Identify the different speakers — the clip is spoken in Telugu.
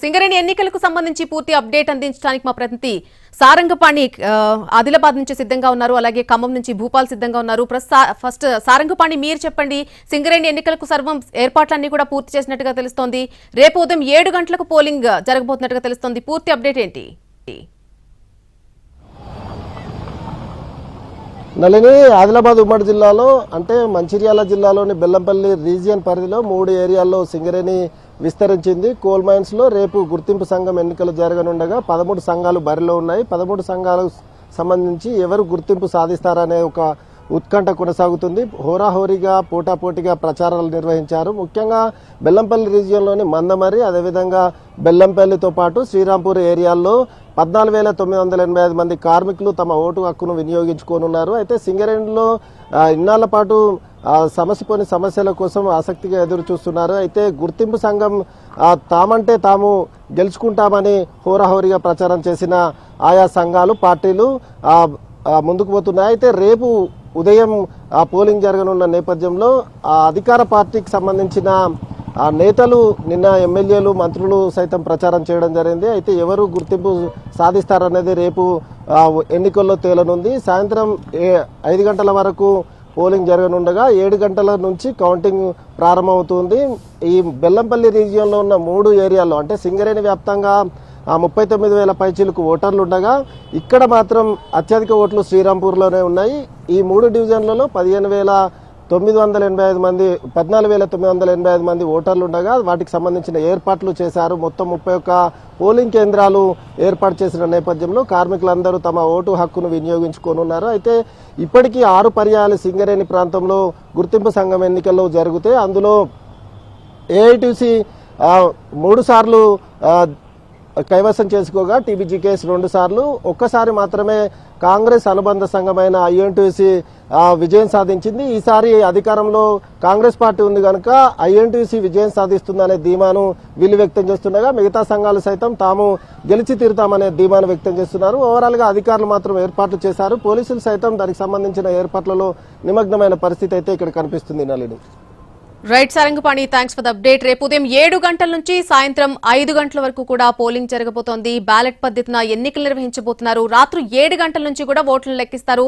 Speaker 1: సింగరేణి ఎన్నికలకు సంబంధించి పూర్తి అప్డేట్ అందించడానికి మా ప్రతినిధి సారంగపాణి ఆదిలాబాద్ నుంచి సిద్ధంగా ఉన్నారు. అలాగే ఖమ్మం నుంచి భూపాల్ సిద్ధంగా ఉన్నారు. ఫస్ట్ సారంగపాణి మీరు చెప్పండి, సింగరేణి ఎన్నికలకు సర్వం ఏర్పాట్లన్నీ కూడా పూర్తి చేసినట్టుగా తెలుస్తోంది. రేపు ఉదయం 7 గంటలకు పోలింగ్ జరగబోతున్నట్టుగా తెలుస్తోంది. పూర్తి అప్డేట్ ఏంటి?
Speaker 2: నళిని, ఆదిలాబాద్ ఉమ్మడి జిల్లాలో అంటే మంచిర్యాల జిల్లాలోని బెల్లంపల్లి రీజియన్ పరిధిలో 3 ఏరియాల్లో సింగరేణి విస్తరించింది. కోల్ మైన్స్ లో రేపు గుర్తింపు సంఘం ఎన్నికలు జరగనుండగా 13 సంఘాలు బరిలో ఉన్నాయి. 13 సంఘాలకు సంబంధించి ఎవరు గుర్తింపు సాధిస్తారనే ఒక ఉత్కంఠ కొనసాగుతుంది. హోరాహోరీగా పోటాపోటీగా ప్రచారాలు నిర్వహించారు. ముఖ్యంగా బెల్లంపల్లి రీజియన్లోని మందమరి, అదేవిధంగా బెల్లంపల్లితో పాటు శ్రీరాంపూర్ ఏరియాల్లో 14,985 మంది కార్మికులు తమ ఓటు హక్కును వినియోగించుకోనున్నారు. అయితే సింగరేణిలో ఇన్నాళ్ల పాటు సమస్యపోని సమస్యల కోసం ఆసక్తిగా ఎదురు చూస్తున్నారు. అయితే గుర్తింపు సంఘం తామంటే తాము గెలుచుకుంటామని హోరాహోరీగా ప్రచారం చేసిన ఆయా సంఘాలు, పార్టీలు ముందుకు పోతున్నాయి. అయితే రేపు ఉదయం పోలింగ్ జరగనున్న నేపథ్యంలో అధికార పార్టీకి సంబంధించిన నేతలు నిన్న ఎమ్మెల్యేలు, మంత్రులు సైతం ప్రచారం చేయడం జరిగింది. అయితే ఎవరు గుర్తింపు సాధిస్తారనేది రేపు ఎన్నికల్లో తేలనుంది. సాయంత్రం 5 గంటల వరకు పోలింగ్ జరగనుండగా 7 గంటల నుంచి కౌంటింగ్ ప్రారంభమవుతుంది. ఈ బెల్లంపల్లి రీజియన్లో ఉన్న 3 ఏరియాల్లో అంటే సింగరేణి వ్యాప్తంగా 39,000 పైచీలకు ఓటర్లు ఉండగా ఇక్కడ మాత్రం అత్యధిక ఓట్లు శ్రీరాంపూర్లోనే ఉన్నాయి. ఈ 3 డివిజన్లలో 14,985 మంది ఓటర్లు ఉండగా వాటికి సంబంధించిన ఏర్పాట్లు చేశారు. మొత్తం 31 పోలింగ్ కేంద్రాలు ఏర్పాటు చేసిన నేపథ్యంలో కార్మికులందరూ తమ ఓటు హక్కును వినియోగించుకోనున్నారు. అయితే ఇప్పటికీ 6 పర్యాయాలు సింగరేణి ప్రాంతంలో గుర్తింపు సంఘం ఎన్నికల్లో జరిగితే అందులో ఏఐటీసీ 3 సార్లు కైవసం చేసుకోగా టీబీజీకేఎస్ 2 సార్లు, ఒక్కసారి మాత్రమే కాంగ్రెస్ అనుబంధ సంఘమైన ఐఎన్టీసీ విజయం సాధించింది. ఈసారి అధికారంలో కాంగ్రెస్ పార్టీ ఉంది కనుక ఐఎన్టీసీ విజయం సాధిస్తుందనే ధీమాను వీళ్ళు వ్యక్తం చేస్తుండగా మిగతా సంఘాలు సైతం తాము గెలిచి తీరుతామనే ధీమాను వ్యక్తం చేస్తున్నారు. ఓవరాల్ గా అధికారులు మాత్రం ఏర్పాట్లు చేశారు. పోలీసులు సైతం దానికి సంబంధించిన ఏర్పాట్లలో నిమగ్నమైన పరిస్థితి అయితే ఇక్కడ కనిపిస్తుంది. Nalini.
Speaker 1: Right Sarangapani, thanks for the update. రేపు ఉదయం 7 గంటల నుంచి సాయంత్రం 5 గంటల వరకు కూడా పోలింగ్ జరగబోతోంది. బ్యాలెట్ పద్ధతిన ఎన్నికలు నిర్వహించబోతున్నారు. రాత్రి 7 గంటల నుంచి కూడా ఓట్లను లెక్కిస్తారు.